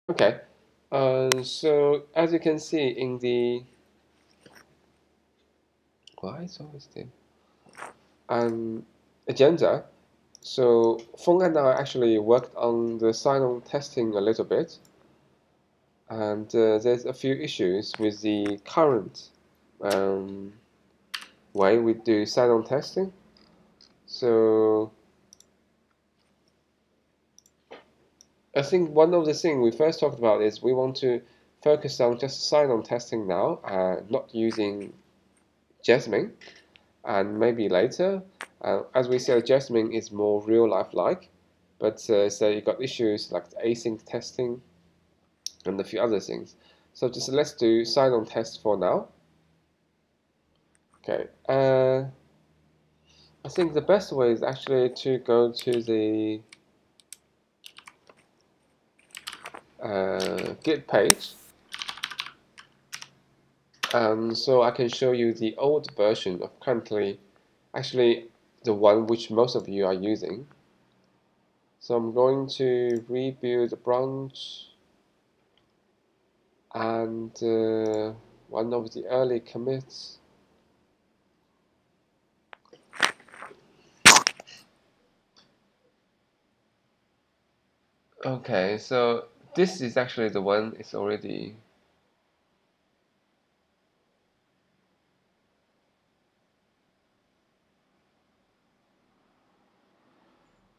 Okay, so as you can see in the why is always the agenda, so Feng and I actually worked on the sign-on testing a little bit, and there's a few issues with the current um, way we do sign-on testing. So I think one of the things we first talked about is we want to focus on just sign-on testing now, not using Jasmine, and maybe later. As we said, Jasmine is more real life like, but so you got issues like async testing and a few other things. So just let's do sign-on test for now. Okay. I think the best way is actually to go to the Git page. So I can show you the old version of currently, actually the one which most of you are using. So I'm going to rebuild the branch and one of the early commits. Okay, so this is actually the one it's already.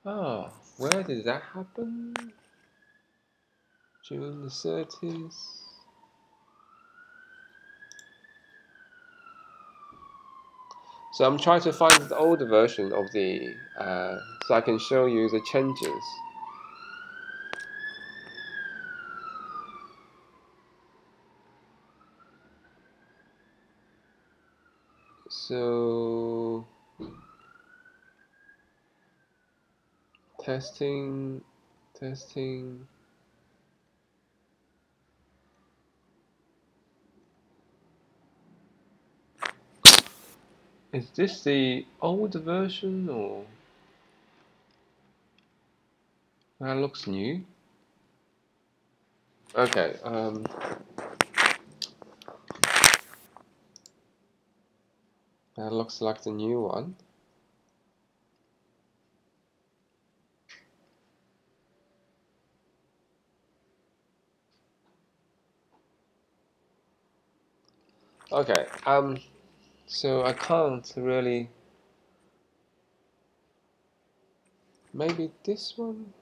Oh, where did that happen? June the 30th. So I'm trying to find the older version of the, so I can show you the changes. So testing, testing. Is this the old version or that looks new? Okay, that looks like the new one. Okay, so I can't really. Maybe this one?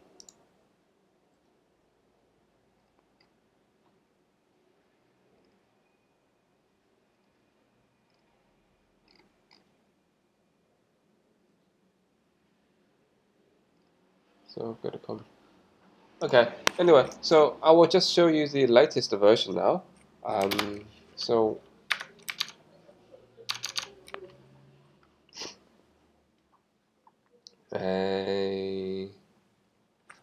So I've got to come. Okay, anyway, so I will just show you the latest version now. So, uh,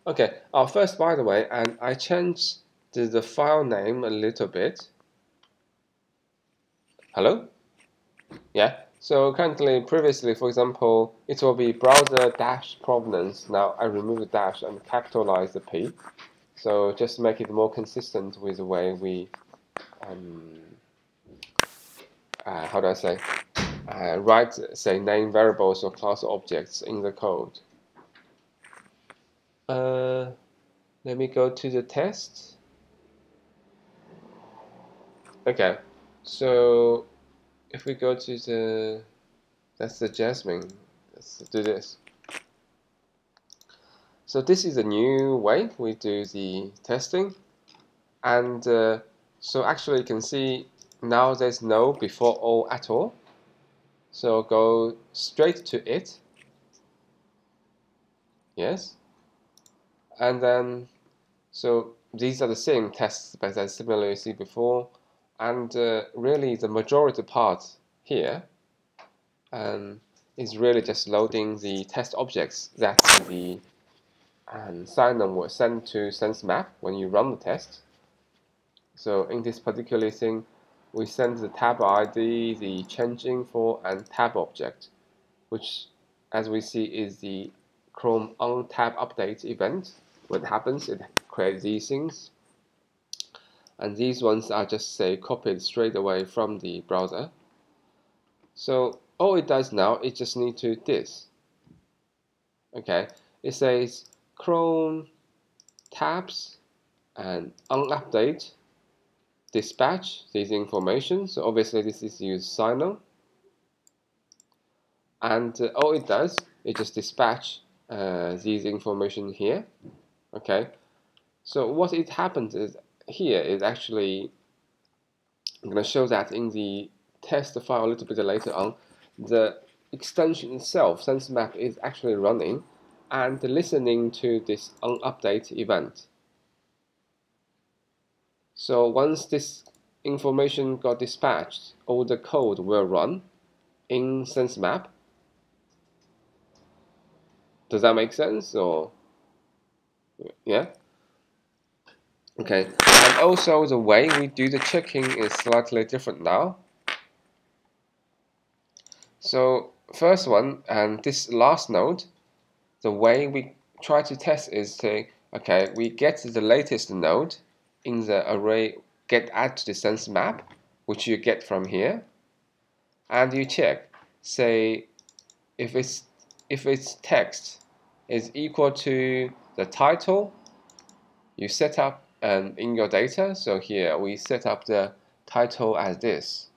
okay, first, by the way, and I changed the file name a little bit. Hello? Yeah, so currently, previously, for example, it will be browser dash provenance. Now I remove the dash and capitalize the P. So just to make it more consistent with the way we, um, how do I say, write, say, name variables or class objects in the code. Let me go to the test. Okay, so if we go to the, that's the Jasmine. Let's do this. So this is a new way we do the testing. And so actually you can see now there's no before all at all. So go straight to it. Yes. And then, so these are the same tests but as similarly see before. And really the majority part here is really just loading the test objects that the sign-on will send to sense map when you run the test. So in this particular thing, we send the tab ID, the change info, and tab object, which, as we see, is the Chrome on tab update event. When it happens, it creates these things. and these ones are just say copied straight away from the browser. So all it does now, it just need to this. Okay, it says Chrome tabs and unupdate dispatch this information. So obviously this is use sinon, and all it does, it just dispatch these information here. Okay, so what it happens is here is actually, I'm going to show that in the test file a little bit later on. The extension itself, SenseMap, is actually running and listening to this onUpdate event. So once this information got dispatched, all the code will run in SenseMap. Does that make sense? Or yeah? Okay. And also the way we do the checking is slightly different now. So first one, and this last node, the way we try to test is to, okay, we get the latest node in the array, get add to the sense map, which you get from here, and you check, say, if its text is equal to the title you set up in your data. So here we set up the title as this.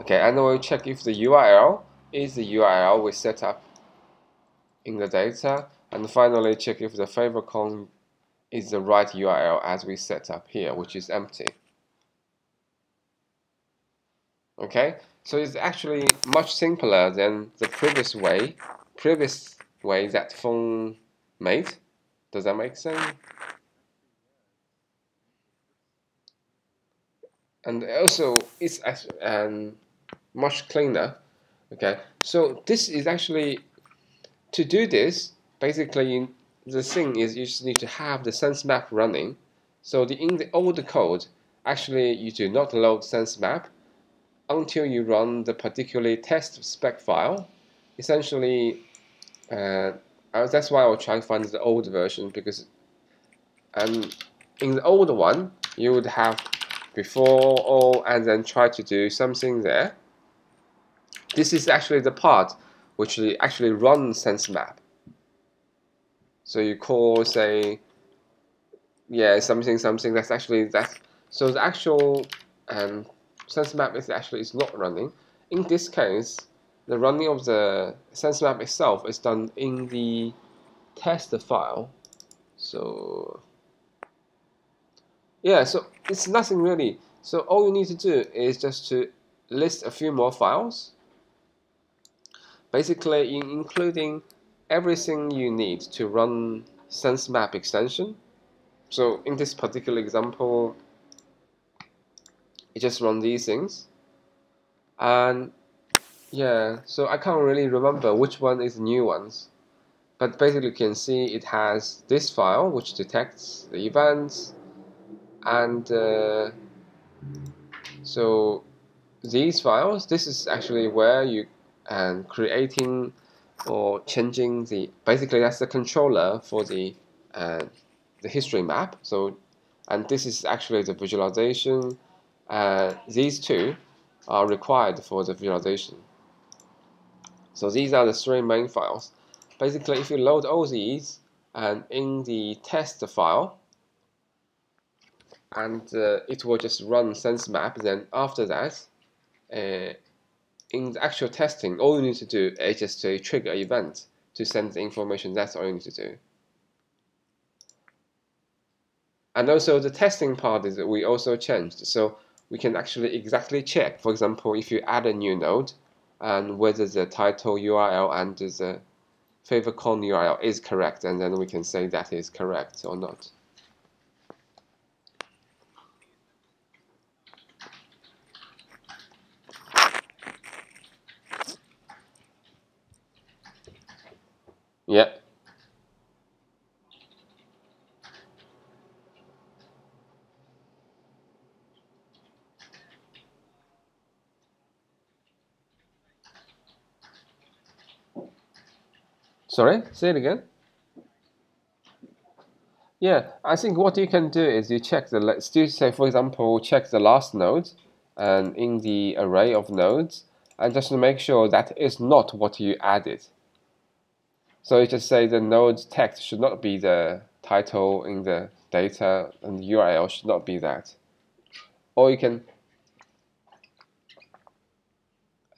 Okay, and then we'll check if the URL is the URL we set up in the data, and finally check if the favicon is the right URL as we set up here, which is empty. Okay, so it's actually much simpler than the previous way that phone made. Does that make sense? And also it's much cleaner. Okay, so this is actually, to do this, basically the thing is you just need to have the sense map running. So in the old code, actually you do not load sense map until you run the particular test spec file. Essentially, that's why I'll try and find the old version, because in the old one you would have before all and then try to do something there. This is actually the part which actually runs sense map. So you call, say, yeah, something that's actually that. So the actual sense map is not running. In this case, the running of the sense map itself is done in the test file. So yeah, so it's nothing really. So all you need to do is just to list a few more files, basically including everything you need to run sense map extension. So in this particular example, you just run these things, and yeah, so I can't really remember which one is the new ones, but basically you can see it has this file which detects the events, and so these files, this is actually where you creating or changing the, basically that's the controller for the history map. So, and this is actually the visualization. These two are required for the visualization. So these are the three main files. Basically, if you load all these and in the test file, and it will just run sense map. Then after that, in the actual testing, all you need to do is just to trigger an event to send the information. That's all you need to do. And also the testing part is that we also changed. So we can actually exactly check, for example, if you add a new node and whether the title URL and the favicon URL is correct, and then we can say that is correct or not. Yeah. Sorry, say it again. Yeah, I think what you can do is you check the, still say, for example, check the last node and in the array of nodes, and just to make sure that is not what you added. So you just say the node's text should not be the title in the data, and the URL should not be that. Or you can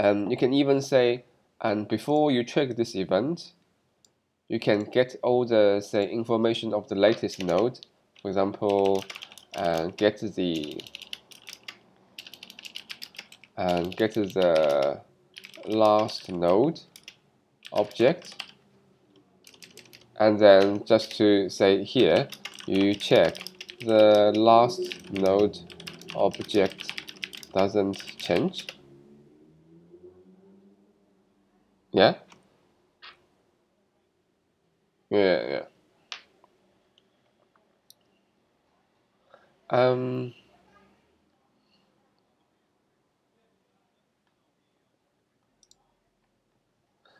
even say, and before you trigger this event, you can get all the, say, information of the latest node. For example, get the last node object, and then just to say here, you check the last node object doesn't change. Yeah, yeah. Um,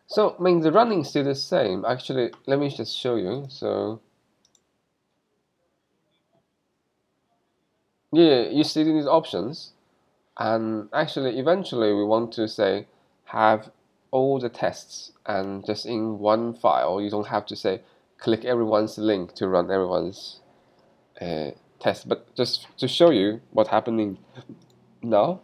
so I mean the running is still the same. Actually, let me just show you. So yeah, you see these options, and actually eventually we want to say have all the tests and just in one file. You don't have to say click everyone's link to run everyone's test, but just to show you what's happening now.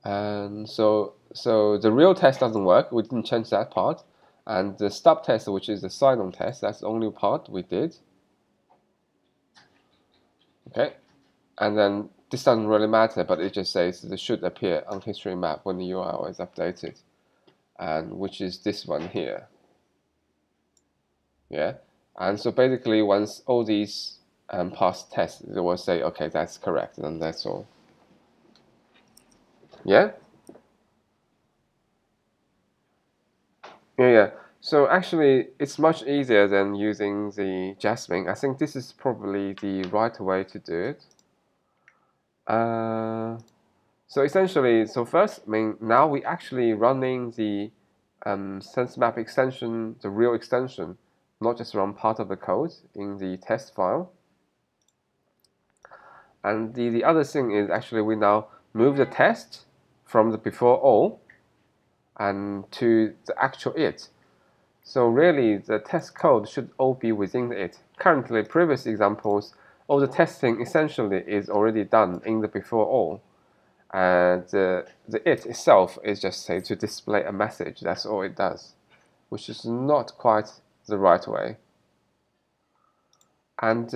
And so the real test doesn't work. We didn't change that part. And the stop test, which is the sign-on test, that's the only part we did. Okay. And then this doesn't really matter, but it just says it should appear on history map when the URL is updated, and which is this one here. Yeah. And so basically, once all these pass tests, it will say, okay, that's correct, and that's all. Yeah. Yeah. So actually, it's much easier than using the Jasmine. I think this is probably the right way to do it. So essentially, so first, I mean, now we actually running the sense map extension, the real extension, not just run part of the code in the test file. And the other thing is actually we now move the test from the before all and to the actual it. So really, the test code should all be within it. Currently, previous examples, all the testing essentially is already done in the before all. And the it itself is just, say, to display a message. That's all it does, which is not quite the right way. And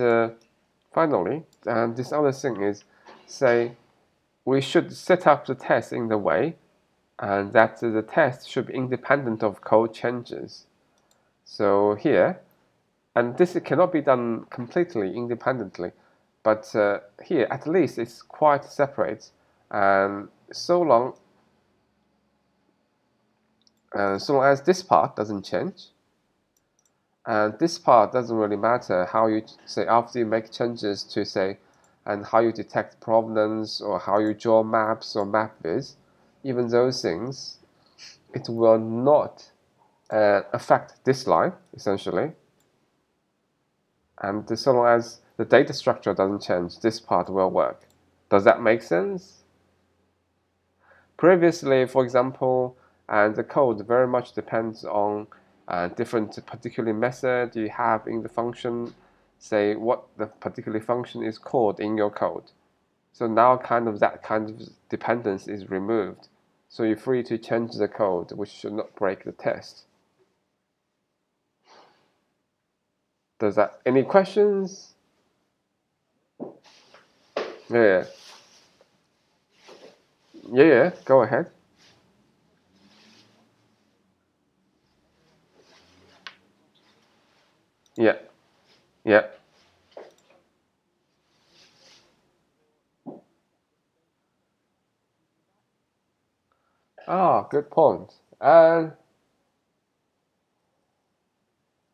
finally, this other thing is, say, we should set up the test in the way and that the test should be independent of code changes. So here, and this cannot be done completely independently, but here at least it's quite separate, and so long as this part doesn't change, and this part doesn't really matter how you say after you make changes to say, and how you detect problems or how you draw maps or map viz, even those things, it will not affect this line essentially. And so long as the data structure doesn't change, this part will work. Does that make sense? Previously, for example, the code very much depends on different particular method you have in the function, say what the particular function is called in your code. So now that kind of dependence is removed. So you're free to change the code, which should not break the test. Does that, any questions? Yeah. Yeah, go ahead. Yeah, yeah. Ah, good point. And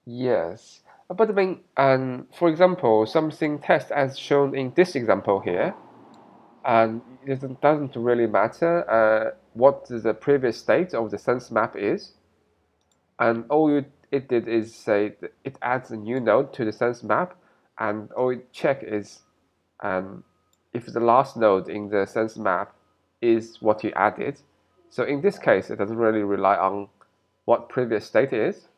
yes, but I mean, and for example, something test as shown in this example here, and it doesn't really matter what the previous state of the sense map is, and it did is say that it adds a new node to the sense map, and all it check is if the last node in the sense map is what you added. So in this case, it doesn't really rely on what previous state is.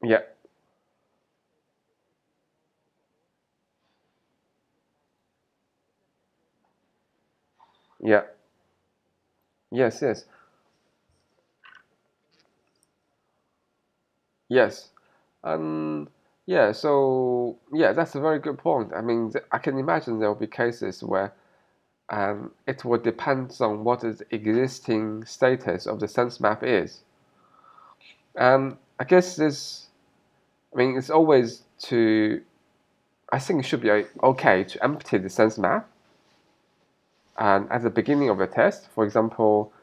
Yeah, yeah, yes, yes, yes. Yeah, so yeah, that's a very good point. I mean, I can imagine there will be cases where it will depend on what the existing status of the sense map is. And I guess this, I mean, it's always to, I think it should be okay to empty the sense map. And at the beginning of the test, for example,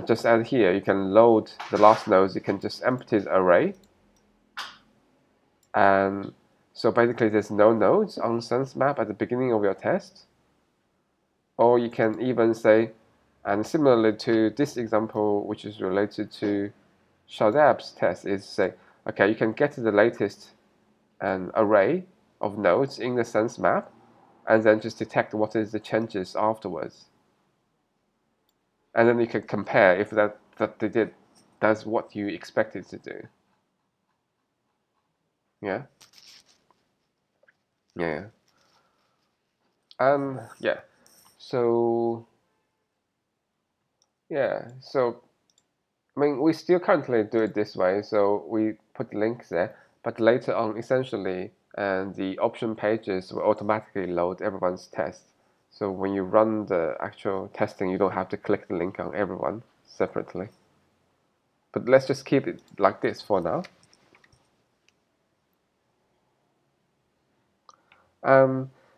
just as here, you can load the last nodes, you can just empty the array. And so basically there's no nodes on sense map at the beginning of your test. Or you can even say, and similarly to this example, which is related to Shadab's test, is say, okay, you can get the latest array of nodes in the sense map, and then just detect what is the changes afterwards. And then you can compare if that they did does what you expected to do. Yeah, yeah, yeah. So yeah, so I mean, we still currently do it this way, so we put links there, but later on, essentially, and the option pages will automatically load everyone's test. So when you run the actual testing, you don't have to click the link on everyone separately. But let's just keep it like this for now.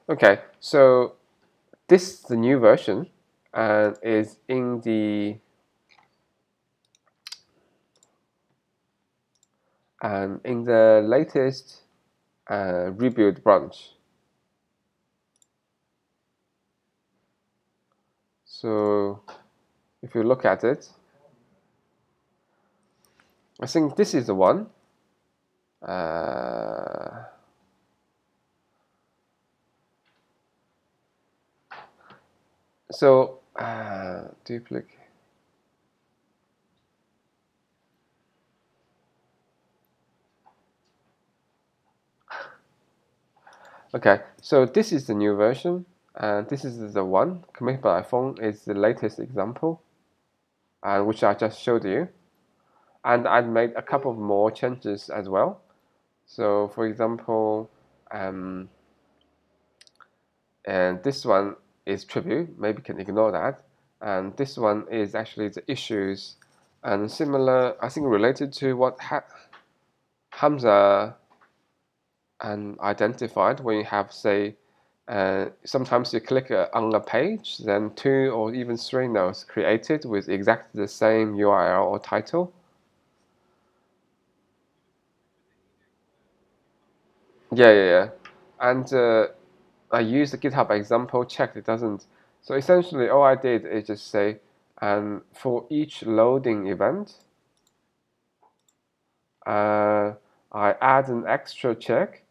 Okay, so this the new version and is in the latest rebuild branch. So if you look at it, I think this is the one. So duplicate. Okay, so this is the new version, and this is the one committed by iPhone is the latest example, which I just showed you. And I made a couple of more changes as well. So for example, and this one is tribute, maybe you can ignore that. And this one is actually the issues, and similar, I think related to what Hamza identified when you have, say, sometimes you click on a page, then 2 or even 3 nodes created with exactly the same URL or title. Yeah, yeah, yeah. And I used the GitHub example, checked it doesn't. So essentially, all I did is just say, for each loading event, I add an extra check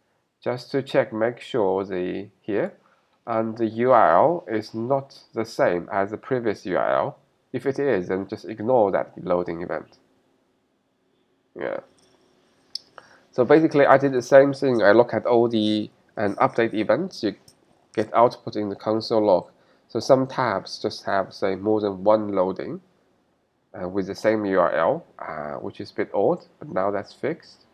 just to check, make sure and the URL is not the same as the previous URL. If it is, then just ignore that loading event. Yeah. So basically, I did the same thing. I look at all the update events you get output in the console log. So some tabs just have, say, more than one loading with the same URL, which is a bit odd, but now that's fixed.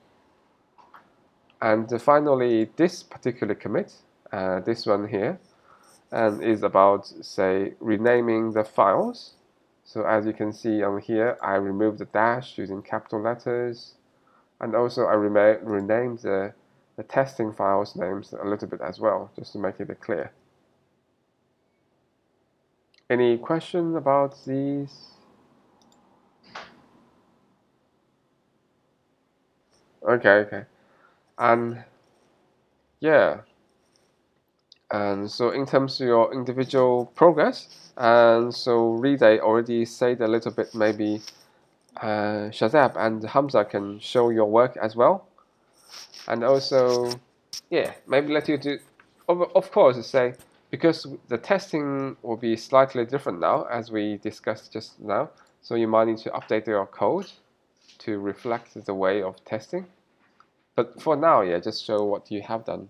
And finally, this particular commit, this one here, is about, say, renaming the files. So as you can see on here, I removed the dash using capital letters. And also I renamed the testing files names a little bit as well, just to make it clear. Any question about these? Okay, okay. And yeah, And so in terms of your individual progress, and so Rida already said a little bit, maybe Shazab and Hamza can show your work as well. And also, yeah, maybe let you do, of course, say, because the testing will be slightly different now, as we discussed just now. So you might need to update your code to reflect the way of testing. But for now, yeah, just show what you have done.